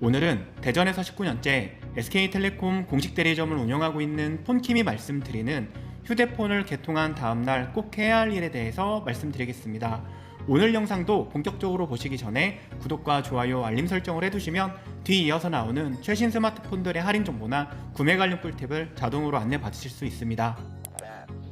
오늘은 대전에서 19년째 SK텔레콤 공식 대리점을 운영하고 있는 폰킴이 말씀드리는 휴대폰을 개통한 다음날 꼭 해야 할 일에 대해서 말씀드리겠습니다. 오늘 영상도 본격적으로 보시기 전에 구독과 좋아요, 알림 설정을 해두시면 뒤이어서 나오는 최신 스마트폰들의 할인 정보나 구매 관련 꿀팁을 자동으로 안내 받으실 수 있습니다.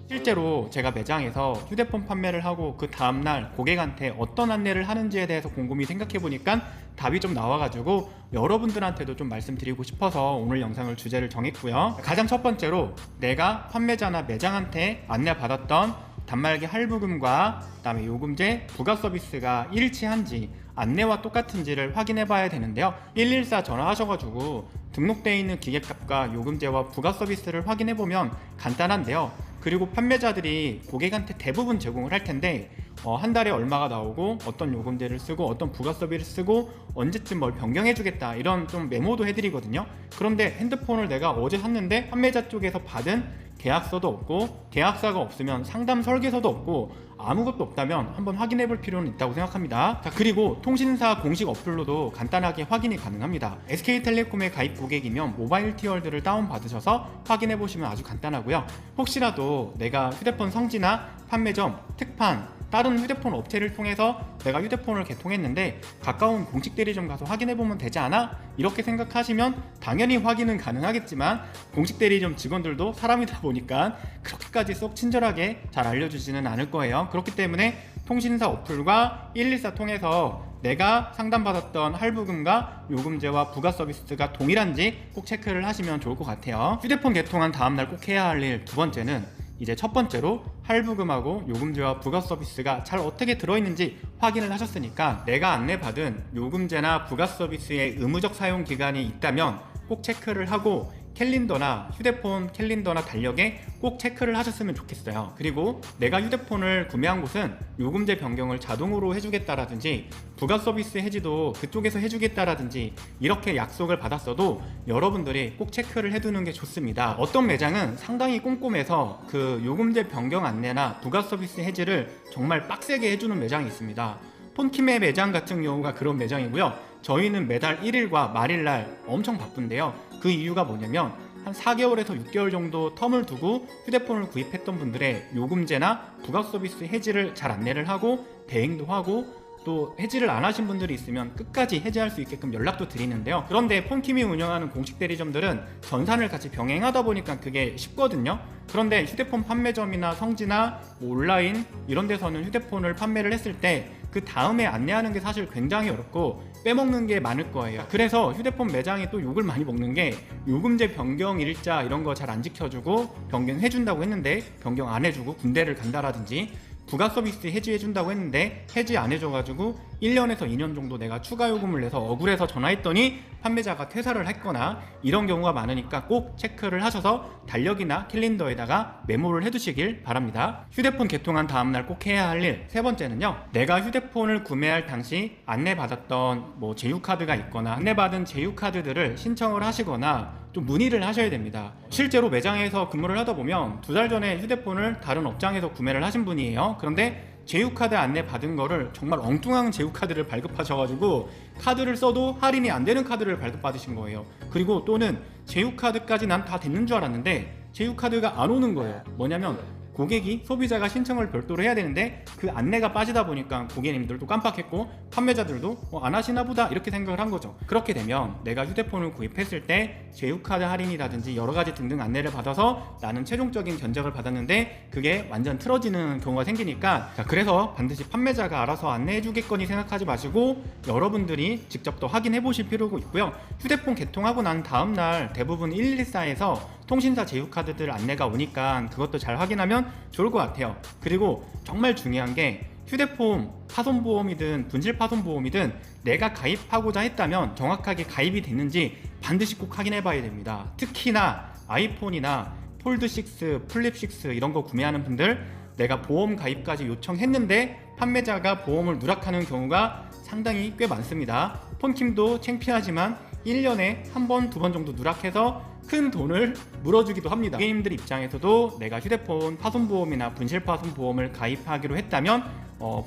실제로 제가 매장에서 휴대폰 판매를 하고 그 다음날 고객한테 어떤 안내를 하는지에 대해서 곰곰이 생각해보니까 답이 좀 나와가지고 여러분들한테도 좀 말씀드리고 싶어서 오늘 영상을 주제를 정했고요. 가장 첫 번째로 내가 판매자나 매장한테 안내받았던 단말기 할부금과 그다음에 요금제, 부가 서비스가 일치한지 안내와 똑같은지를 확인해 봐야 되는데요. 114 전화하셔가지고 등록되어 있는 기계값과 요금제와 부가 서비스를 확인해 보면 간단한데요. 그리고 판매자들이 고객한테 대부분 제공을 할 텐데 한 달에 얼마가 나오고 어떤 요금제를 쓰고 어떤 부가 서비스를 쓰고 언제쯤 뭘 변경해 주겠다 이런 좀 메모도 해드리거든요. 그런데 핸드폰을 내가 어제 샀는데 판매자 쪽에서 받은 계약서도 없고 계약서가 없으면 상담 설계서도 없고 아무것도 없다면 한번 확인해 볼 필요는 있다고 생각합니다. 자, 그리고 통신사 공식 어플로도 간단하게 확인이 가능합니다. SK텔레콤의 가입 고객이면 모바일 티어들을 다운받으셔서 확인해 보시면 아주 간단하고요. 혹시라도 내가 휴대폰 성지나 판매점, 특판, 다른 휴대폰 업체를 통해서 내가 휴대폰을 개통했는데 가까운 공식 대리점 가서 확인해보면 되지 않아? 이렇게 생각하시면 당연히 확인은 가능하겠지만 공식 대리점 직원들도 사람이다 보니까 그렇게까지 쏙 친절하게 잘 알려주지는 않을 거예요. 그렇기 때문에 통신사 어플과 114 통해서 내가 상담받았던 할부금과 요금제와 부가 서비스가 동일한지 꼭 체크를 하시면 좋을 것 같아요. 휴대폰 개통한 다음날 꼭 해야 할 일 두 번째는 이제 첫 번째로 할부금하고 요금제와 부가 서비스가 잘 어떻게 들어있는지 확인을 하셨으니까 내가 안내받은 요금제나 부가 서비스의 의무적 사용 기간이 있다면 꼭 체크를 하고 캘린더나 휴대폰 캘린더나 달력에 꼭 체크를 하셨으면 좋겠어요. 그리고 내가 휴대폰을 구매한 곳은 요금제 변경을 자동으로 해주겠다라든지 부가 서비스 해지도 그쪽에서 해주겠다라든지 이렇게 약속을 받았어도 여러분들이 꼭 체크를 해두는 게 좋습니다. 어떤 매장은 상당히 꼼꼼해서 그 요금제 변경 안내나 부가 서비스 해지를 정말 빡세게 해주는 매장이 있습니다. 폰킴의 매장 같은 경우가 그런 매장이고요. 저희는 매달 1일과 말일날 엄청 바쁜데요. 그 이유가 뭐냐면 한 4개월에서 6개월 정도 텀을 두고 휴대폰을 구입했던 분들의 요금제나 부가 서비스 해지를 잘 안내를 하고 대행도 하고 또 해지를 안 하신 분들이 있으면 끝까지 해지할 수 있게끔 연락도 드리는데요. 그런데 폰킴이 운영하는 공식 대리점들은 전산을 같이 병행하다 보니까 그게 쉽거든요. 그런데 휴대폰 판매점이나 성지나 온라인 이런 데서는 휴대폰을 판매를 했을 때 그 다음에 안내하는 게 사실 굉장히 어렵고 빼먹는 게 많을 거예요. 그래서 휴대폰 매장이 또 욕을 많이 먹는 게 요금제 변경 일자 이런 거 잘 안 지켜주고 변경해준다고 했는데 변경 안 해주고 군대를 간다라든지 부가 서비스 해지해준다고 했는데 해지 안 해줘가지고 1년에서 2년 정도 내가 추가 요금을 내서 억울해서 전화했더니 판매자가 퇴사를 했거나 이런 경우가 많으니까 꼭 체크를 하셔서 달력이나 캘린더에다가 메모를 해두시길 바랍니다. 휴대폰 개통한 다음날 꼭 해야 할 일 세 번째는요. 내가 휴대폰을 구매할 당시 안내받았던 제휴카드가 있거나 안내받은 제휴카드들을 신청을 하시거나 좀 문의를 하셔야 됩니다. 실제로 매장에서 근무를 하다 보면 2달 전에 휴대폰을 다른 업장에서 구매를 하신 분이에요. 그런데 제휴카드 안내 받은 거를 정말 엉뚱한 제휴카드를 발급하셔가지고 카드를 써도 할인이 안 되는 카드를 발급받으신 거예요. 그리고 또는 제휴카드까지 난 다 됐는 줄 알았는데 제휴카드가 안 오는 거예요. 뭐냐면 고객이 소비자가 신청을 별도로 해야 되는데 그 안내가 빠지다 보니까 고객님들도 깜빡했고 판매자들도 안 하시나 보다 이렇게 생각을 한 거죠. 그렇게 되면 내가 휴대폰을 구입했을 때 제휴카드 할인이라든지 여러가지 등등 안내를 받아서 나는 최종적인 견적을 받았는데 그게 완전 틀어지는 경우가 생기니까 그래서 반드시 판매자가 알아서 안내해 주겠거니 생각하지 마시고 여러분들이 직접 더 확인해 보실 필요가 있고요. 휴대폰 개통하고 난 다음날 대부분 114에서 통신사 제휴카드들 안내가 오니까 그것도 잘 확인하면 좋을 것 같아요. 그리고 정말 중요한 게 휴대폰 파손보험이든 분실 파손보험이든 내가 가입하고자 했다면 정확하게 가입이 됐는지 반드시 꼭 확인해 봐야 됩니다. 특히나 아이폰이나 폴드6, 플립6 이런 거 구매하는 분들 내가 보험 가입까지 요청했는데 판매자가 보험을 누락하는 경우가 상당히 꽤 많습니다. 폰킴도 창피하지만 1년에 한 번, 두 번 정도 누락해서 큰 돈을 물어주기도 합니다. 고객님들 입장에서도 내가 휴대폰 파손보험이나 분실파손보험을 가입하기로 했다면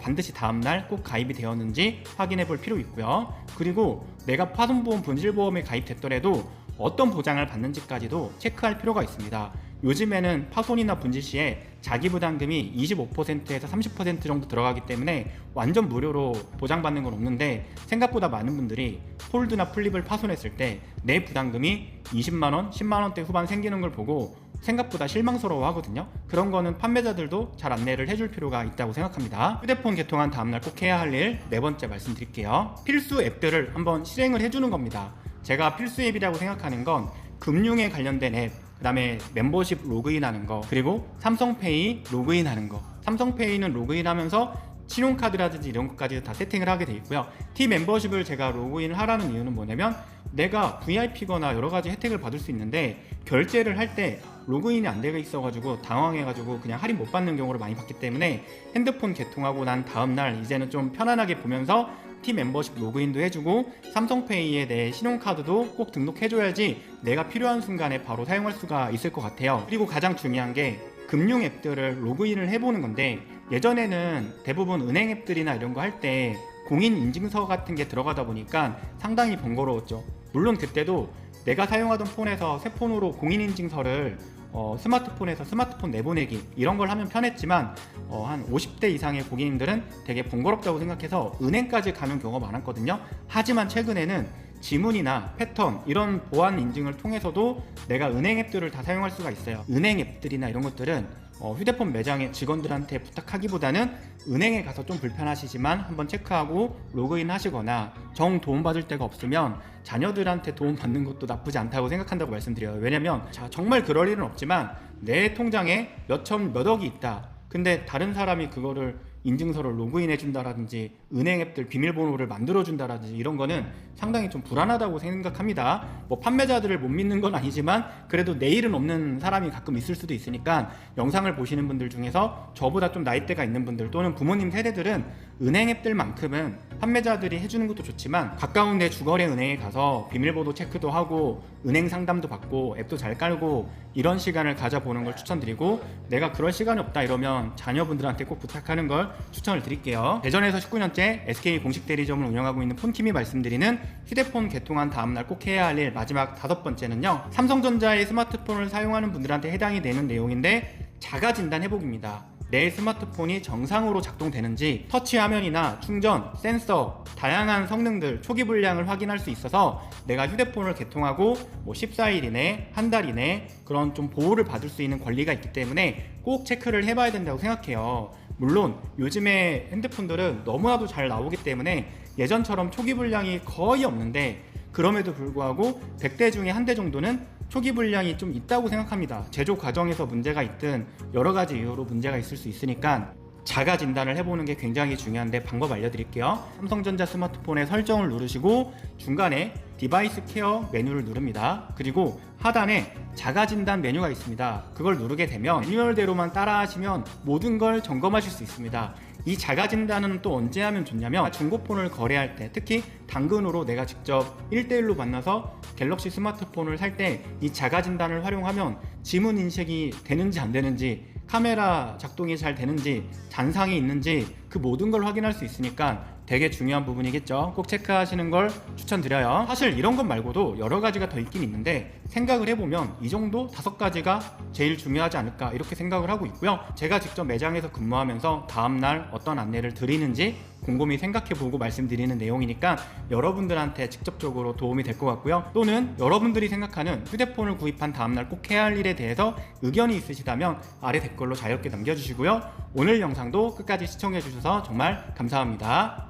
반드시 다음날 꼭 가입이 되었는지 확인해 볼 필요 있고요. 그리고 내가 파손보험, 분실보험에 가입됐더라도 어떤 보장을 받는지까지도 체크할 필요가 있습니다. 요즘에는 파손이나 분실 시에 자기부담금이 25%에서 30% 정도 들어가기 때문에 완전 무료로 보장받는 건 없는데, 생각보다 많은 분들이 폴드나 플립을 파손했을 때 내 부담금이 20만원, 10만원대 후반 생기는 걸 보고 생각보다 실망스러워 하거든요. 그런 거는 판매자들도 잘 안내를 해줄 필요가 있다고 생각합니다. 휴대폰 개통한 다음날 꼭 해야 할 일 네 번째 말씀드릴게요. 필수 앱들을 한번 실행을 해주는 겁니다. 제가 필수 앱이라고 생각하는 건 금융에 관련된 앱, 그 다음에 멤버십 로그인하는 거, 그리고 삼성페이 로그인하는 거. 삼성페이는 로그인하면서 신용카드라든지 이런 것까지 다 세팅을 하게 돼 있고요. T 멤버십을 제가 로그인을 하라는 이유는 뭐냐면, 내가 VIP거나 여러 가지 혜택을 받을 수 있는데 결제를 할 때 로그인이 안 되어 있어가지고 당황해가지고 그냥 할인 못 받는 경우를 많이 봤기 때문에, 핸드폰 개통하고 난 다음날 이제는 좀 편안하게 보면서 T 멤버십 로그인도 해주고 삼성페이에 내 신용카드도 꼭 등록해줘야지 내가 필요한 순간에 바로 사용할 수가 있을 것 같아요. 그리고 가장 중요한 게 금융 앱들을 로그인을 해보는 건데, 예전에는 대부분 은행 앱들이나 이런 거 할 때 공인인증서 같은 게 들어가다 보니까 상당히 번거로웠죠. 물론 그때도 내가 사용하던 폰에서 새 폰으로 공인인증서를 스마트폰에서 스마트폰 내보내기 이런 걸 하면 편했지만, 한 50대 이상의 고객님들은 되게 번거롭다고 생각해서 은행까지 가는 경우가 많았거든요. 하지만 최근에는 지문이나 패턴 이런 보안 인증을 통해서도 내가 은행 앱들을 다 사용할 수가 있어요. 은행 앱들이나 이런 것들은 휴대폰 매장의 직원들한테 부탁하기보다는 은행에 가서 좀 불편하시지만 한번 체크하고 로그인 하시거나, 정 도움받을 데가 없으면 자녀들한테 도움받는 것도 나쁘지 않다고 생각한다고 말씀드려요. 왜냐면 정말 그럴 일은 없지만 내 통장에 몇억이 있다. 근데 다른 사람이 그거를 인증서를 로그인해 준다라든지 은행 앱들 비밀번호를 만들어 준다라든지 이런 거는 상당히 좀 불안하다고 생각합니다. 뭐 판매자들을 못 믿는 건 아니지만 그래도 내일은 없는 사람이 가끔 있을 수도 있으니까, 영상을 보시는 분들 중에서 저보다 좀 나이대가 있는 분들 또는 부모님 세대들은 은행 앱들만큼은 판매자들이 해주는 것도 좋지만 가까운 내 주거래 은행에 가서 비밀번호 체크도 하고 은행 상담도 받고 앱도 잘 깔고 이런 시간을 가져보는 걸 추천드리고, 내가 그럴 시간이 없다 이러면 자녀분들한테 꼭 부탁하는 걸 추천을 드릴게요. 대전에서 19년째 SK 공식 대리점을 운영하고 있는 폰킴이 말씀드리는 휴대폰 개통한 다음날 꼭 해야 할 일 마지막 다섯 번째는요, 삼성전자의 스마트폰을 사용하는 분들한테 해당이 되는 내용인데, 자가 진단 회복입니다. 내 스마트폰이 정상으로 작동되는지 터치 화면이나 충전, 센서, 다양한 성능들, 초기 불량을 확인할 수 있어서 내가 휴대폰을 개통하고 14일 이내, 한 달 이내 그런 좀 보호를 받을 수 있는 권리가 있기 때문에 꼭 체크를 해봐야 된다고 생각해요. 물론 요즘에 핸드폰들은 너무나도 잘 나오기 때문에 예전처럼 초기 불량이 거의 없는데, 그럼에도 불구하고 100대 중에 한 대 정도는 초기 불량이 좀 있다고 생각합니다. 제조 과정에서 문제가 있든 여러 가지 이유로 문제가 있을 수 있으니까 자가 진단을 해보는 게 굉장히 중요한데, 방법 알려드릴게요. 삼성전자 스마트폰의 설정을 누르시고 중간에 디바이스 케어 메뉴를 누릅니다. 그리고 하단에 자가 진단 메뉴가 있습니다. 그걸 누르게 되면 매뉴얼대로만 따라하시면 모든 걸 점검하실 수 있습니다. 이 자가 진단은 또 언제 하면 좋냐면, 중고폰을 거래할 때, 특히 당근으로 내가 직접 1대1로 만나서 갤럭시 스마트폰을 살 때 이 자가 진단을 활용하면 지문 인식이 되는지 안 되는지, 카메라 작동이 잘 되는지, 잔상이 있는지 그 모든 걸 확인할 수 있으니까 되게 중요한 부분이겠죠. 꼭 체크하시는 걸 추천드려요. 사실 이런 것 말고도 여러 가지가 더 있긴 있는데, 생각을 해보면 이 정도 5가지가 제일 중요하지 않을까 이렇게 생각을 하고 있고요. 제가 직접 매장에서 근무하면서 다음날 어떤 안내를 드리는지 곰곰이 생각해보고 말씀드리는 내용이니까 여러분들한테 직접적으로 도움이 될 것 같고요. 또는 여러분들이 생각하는 휴대폰을 구입한 다음날 꼭 해야 할 일에 대해서 의견이 있으시다면 아래 댓글로 자유롭게 남겨주시고요. 오늘 영상도 끝까지 시청해주셔서 정말 감사합니다.